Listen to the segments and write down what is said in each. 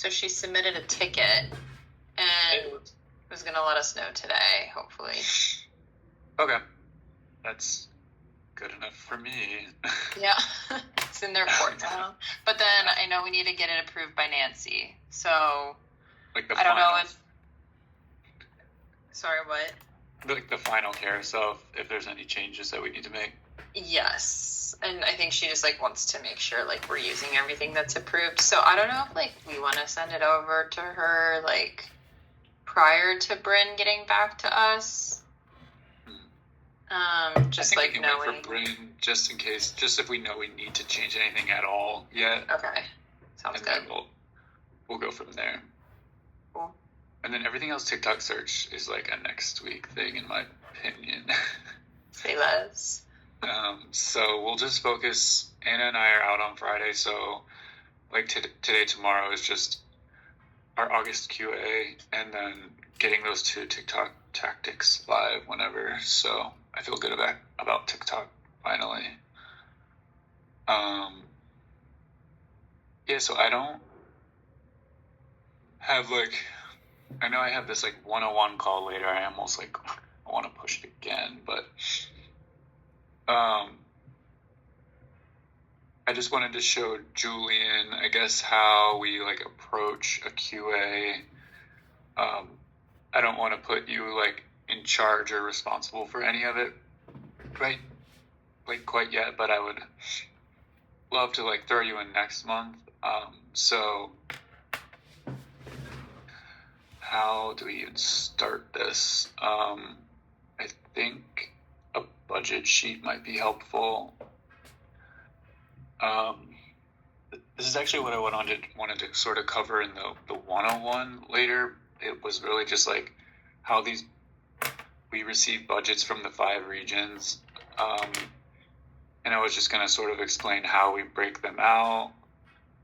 So she submitted a ticket and was going to let us know today, hopefully. Okay. That's good enough for me. Yeah, it's in their court now. But then I know we need to get it approved by Nancy. So Like the I don't final, know if. Sorry, what? like the final carousel, if there's any changes that we need to make. Yes, and I think she just like wants to make sure like we're using everything that's approved. So I don't know if like we want to send it over to her like prior to Bryn getting back to us. Just I think like we can knowing. wait for Bryn just in case, just if we know we need to change anything at all yet. Okay, sounds and good. Then we'll go from there. Cool. And then everything else, TikTok search is like a next week thing, in my opinion. Say less. So we'll just focus. Anna and I are out on Friday, so like today, tomorrow is just our August QA, and then getting those 2 TikTok tactics live whenever. So I feel good about TikTok finally. Yeah, so I don't have like, I know I have this like 101 call later. I almost like I want to push it again, but I just wanted to show Julian, I guess, how we like approach a QA. I don't want to put you like in charge or responsible for any of it, right? Like quite yet, but I would love to like throw you in next month. So how do we even start this? I think a budget sheet might be helpful. This is actually what I wanted to sort of cover in the 101 later. It was really just like how we receive budgets from the 5 regions. And I was just going to sort of explain how we break them out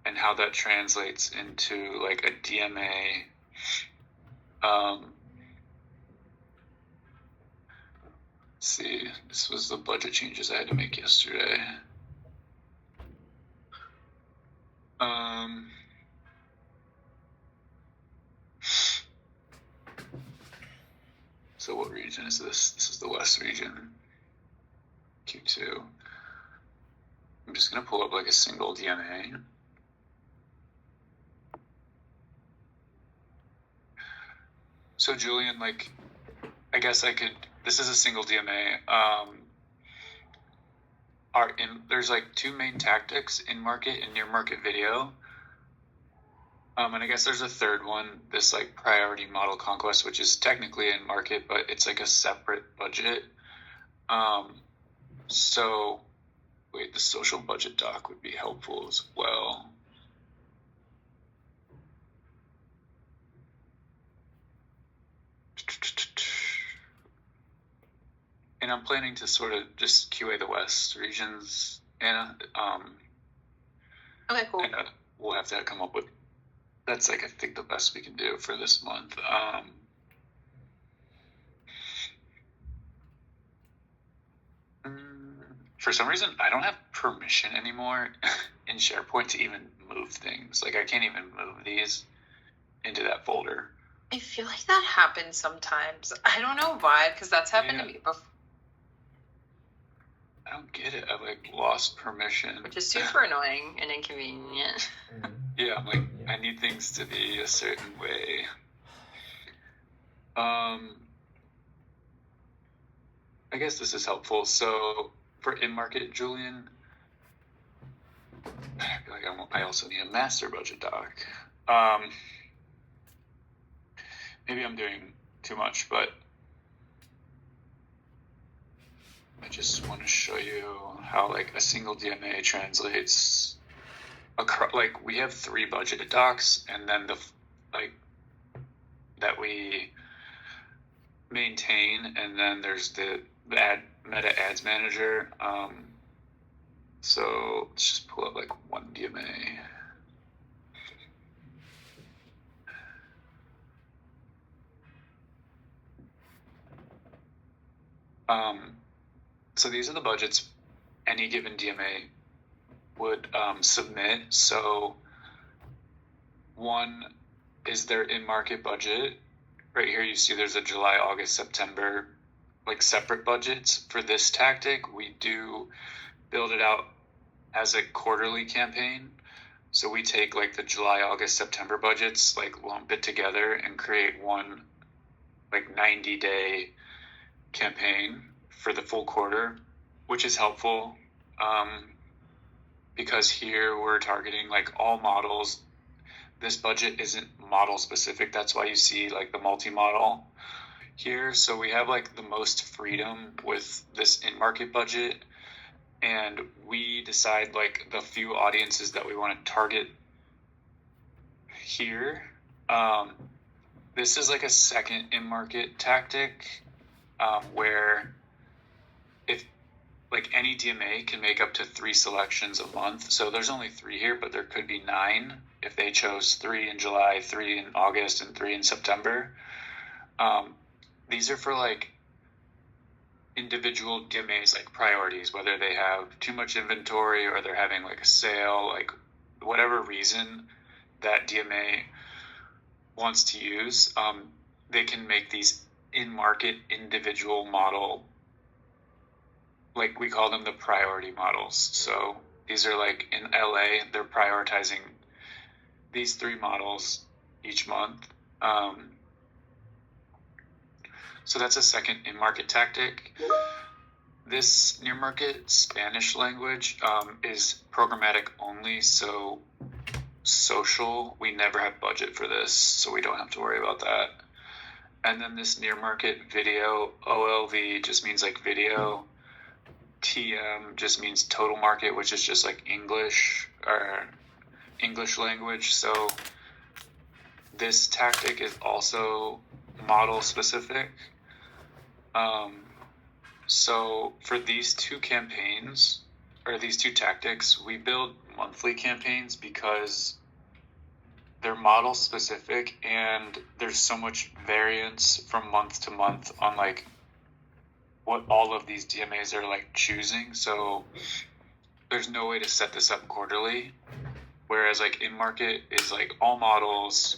and how that translates into like a DMA. Let's see, this was the budget changes I had to make yesterday. So what region is this? This is the West region, Q2. I'm just going to pull up like a single DMA. So Julian, like, I guess this is a single DMA. There's like 2 main tactics: in market and near market video. And I guess there's a third one, this like priority model conquest, which is technically in market, but it's like a separate budget. So wait, the social budget doc would be helpful as well. And I'm planning to sort of just QA the West regions, Anna. Okay, cool. And we'll have to come up with, that's like I think the best we can do for this month. For some reason, I don't have permission anymore in SharePoint to even move things. Like I can't even move these into that folder. I feel like that happens sometimes. I don't know why, because that's happened to me before. I don't get it. I like lost permission. Which is super annoying and inconvenient. Yeah, I'm like, I need things to be a certain way. I guess this is helpful. So for in-market, Julian, I feel like I also need a master budget doc. Maybe I'm doing too much, but I just want to show you how like a single DMA translates across. Like we have 3 budgeted docs, and then that we maintain, and then there's the meta ads manager. So let's just pull up like one DMA. So these are the budgets any given DMA would submit. So One is their in-market budget. Right here you see there's a July, August, September, like separate budgets. For this tactic, we do build it out as a quarterly campaign. So we take like the July, August, September budgets, like lump it together and create one like 90-day campaign for the full quarter, which is helpful because here we're targeting like all models. This budget isn't model specific. That's why you see like the multi-model here. So we have like the most freedom with this in-market budget, and we decide like the few audiences that we want to target here. This is like a second in-market tactic where if like any DMA can make up to 3 selections a month. So there's only 3 here, but there could be 9 if they chose 3 in July, 3 in August, and 3 in September. These are for like individual DMAs, like priorities, whether they have too much inventory or they're having like a sale, like whatever reason that DMA wants to use, they can make these in-market individual model, like we call them the priority models. So these are like in LA, they're prioritizing these 3 models each month. So that's a second in-market tactic. This near market Spanish language is programmatic only. So social, we never have budget for this, so we don't have to worry about that. And then this near market video, OLV just means like video. TM just means total market, which is just like English or English language. So this tactic is also model specific. So for these 2 campaigns or these 2 tactics, we build monthly campaigns because they're model specific and there's so much variance from month to month on like what all of these DMAs are like choosing. So there's no way to set this up quarterly. Whereas like in market is like all models,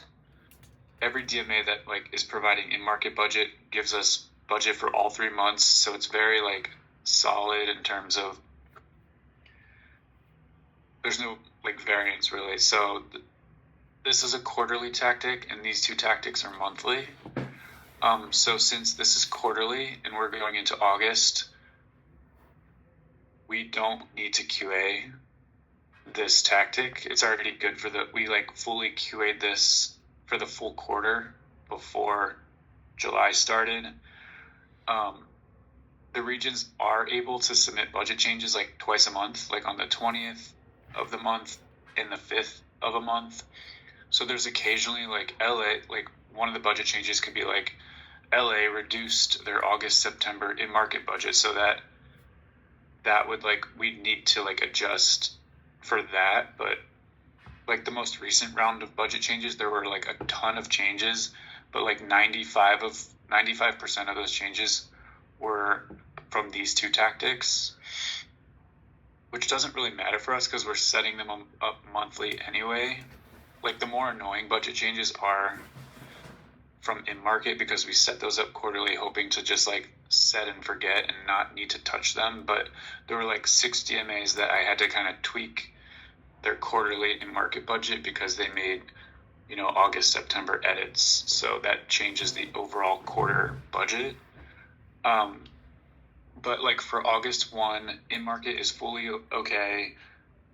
every DMA that like is providing in market budget gives us budget for all 3 months. So it's very like solid in terms of there's no like variance really. So this is a quarterly tactic and these 2 tactics are monthly. So since this is quarterly and we're going into August, we don't need to QA this tactic. It's already good for we like fully QA'd this for the full quarter before July started. The regions are able to submit budget changes like twice a month, like on the 20th of the month and the 5th of a month. So there's occasionally like LA, like one of the budget changes could be like LA reduced their August, September in-market budget, so that would like we'd need to like adjust for that. But like the most recent round of budget changes, there were like a ton of changes, but like 95% of those changes were from these 2 tactics, which doesn't really matter for us because we're setting them up monthly anyway. Like the more annoying budget changes are from in-market because we set those up quarterly hoping to just like set and forget and not need to touch them. But there were like 6 DMAs that I had to kind of tweak their quarterly in-market budget because they made, August, September edits. So that changes the overall quarter budget. But like for August 1, in-market is fully okay.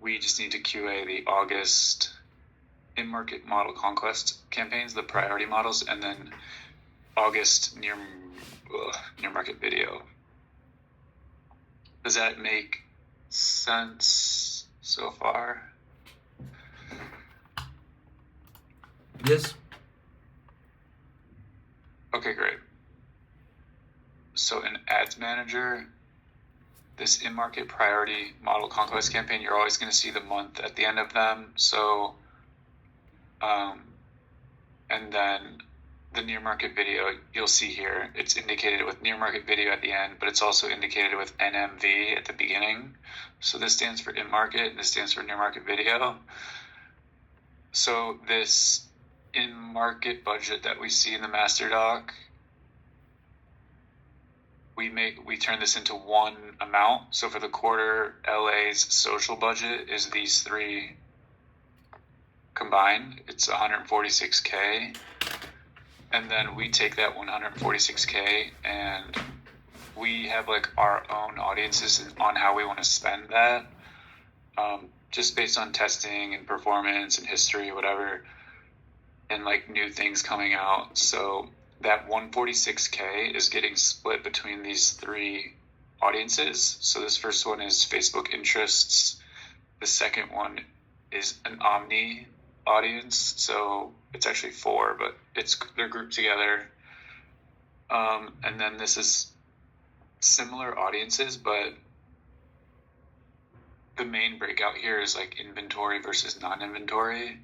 We just need to QA the August in-market model conquest campaigns, the priority models, and then August near market video. Does that make sense so far? Yes. Okay, great. So in Ads Manager, this in-market priority model conquest campaign, you're always going to see the month at the end of them. So, and then the near market video, you'll see here, it's indicated with near market video at the end, but it's also indicated with NMV at the beginning. So this stands for in-market, this stands for near market video. So this in-market budget that we see in the master doc, we turn this into one amount. So for the quarter, LA's social budget is these three combined. It's 146K. And then we take that 146K and we have like our own audiences on how we want to spend that. Just based on testing and performance and history, whatever, and like new things coming out. So that 146K is getting split between these three audiences. So this first one is Facebook interests. The second one is an Omni audience. So it's actually 4, but they're grouped together. And then this is similar audiences, but the main breakout here is like inventory versus non-inventory.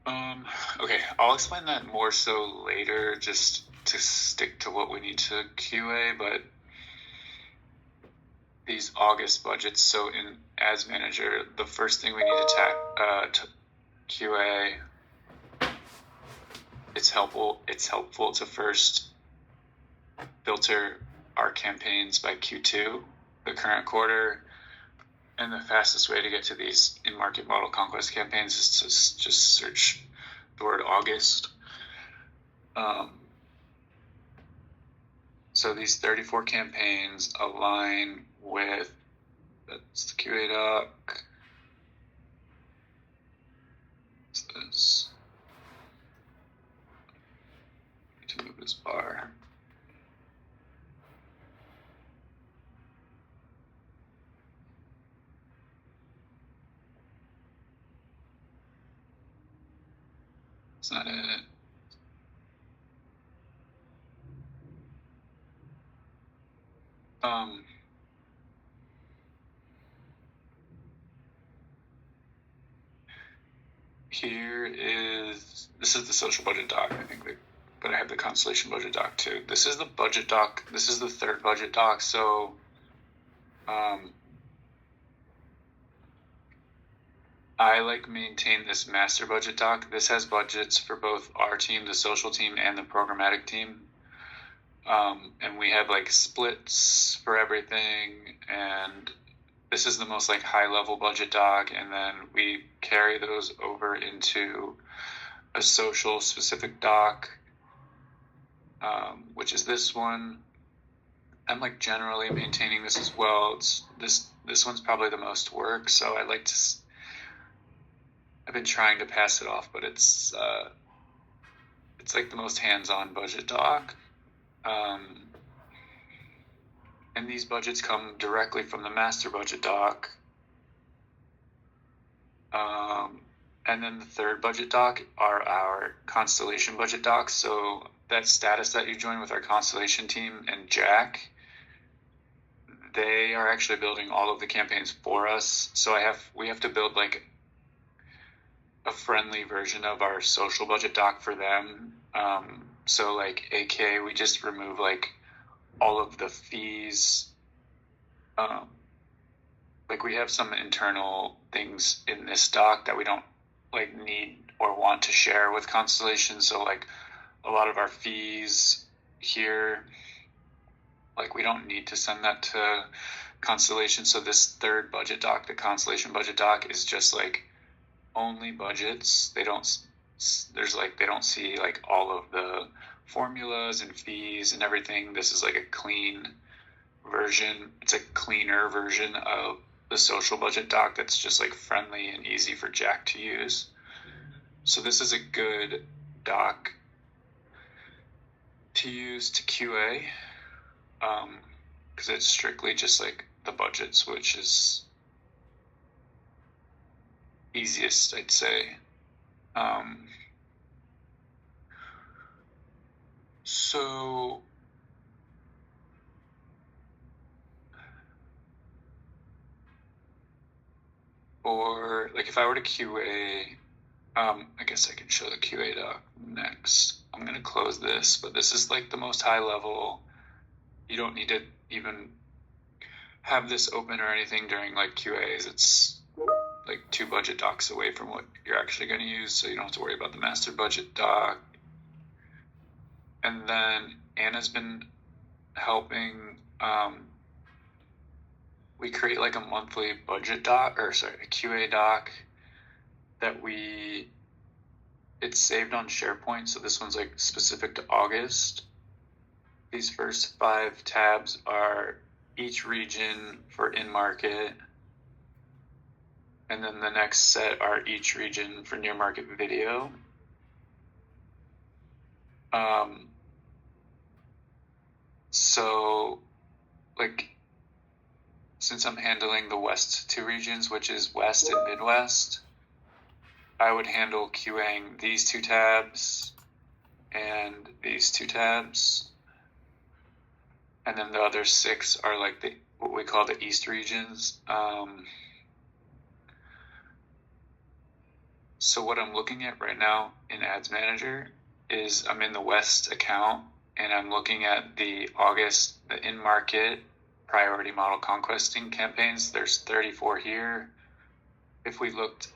Okay, I'll explain that more so later, just to stick to what we need to QA, but these August budgets, so in Ads Manager, the first thing we need to QA, it's helpful to first filter our campaigns by Q2, the current quarter. And the fastest way to get to these in-market model conquest campaigns is to just search the word August. So these 34 campaigns align with, that's the QA doc. What's this? I need to move this bar. That's not it. This is the social budget doc, I think, but I have the Constellation budget doc too. This is the budget doc. This is the third budget doc. So, I maintain this master budget doc. This has budgets for both our team, the social team, and the programmatic team. And we have splits for everything. And this is the most high level budget doc. And then we carry those over into a social specific doc, which is this one. I'm generally maintaining this as well. This one's probably the most work. So I've been trying to pass it off, but it's the most hands-on budget doc. And these budgets come directly from the master budget doc. And then the third budget doc are our Constellation budget docs. So that status that you join with our Constellation team and Jack, they are actually building all of the campaigns for us. So we have to build a friendly version of our social budget doc for them. So AK, we just remove all of the fees. We have some internal things in this doc that we don't need or want to share with Constellation. So a lot of our fees here, we don't need to send that to Constellation. So this third budget doc, the Constellation budget doc, is just only budgets. They don't see all of the formulas and fees and everything. This is a clean version. It's a cleaner version of the social budget doc that's just friendly and easy for Jack to use. So this is a good doc to use to QA, because it's strictly just the budgets, which is easiest, I'd say. So or if I were to QA, I guess I can show the QA doc next. I'm going to close this, but this is the most high level. You don't need to even have this open or anything during QAs. It's like 2 budget docs away from what you're actually going to use, so you don't have to worry about the master budget doc. And then Anna's been helping. We create like a monthly budget doc, or sorry, a QA doc that it's saved on SharePoint. So this one's like specific to August. These first 5 tabs are each region for in-market. And then the next set are each region for near market video. So like, since I'm handling the West 2 regions, which is West and Midwest, I would handle QAing these 2 tabs and these 2 tabs. And then the other 6 are like what we call the East regions. So what I'm looking at right now in Ads Manager is I'm in the West account, and I'm looking at the August, the in-market priority model conquesting campaigns. There's 34 here. If we looked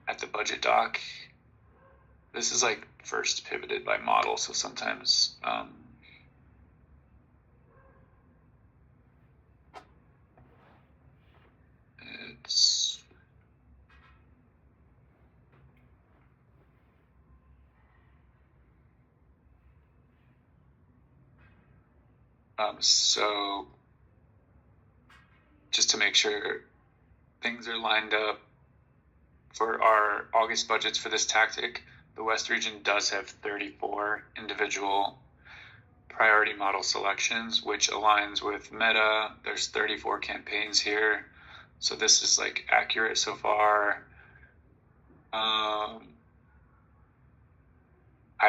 at the budget doc, this is like first pivoted by model, so sometimes it's so just to make sure things are lined up for our August budgets for this tactic, the West region does have 34 individual priority model selections, which aligns with Meta. There's 34 campaigns here, so this is like accurate so far. I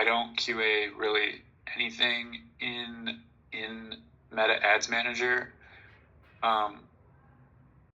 don't QA really anything in Meta Ads Manager.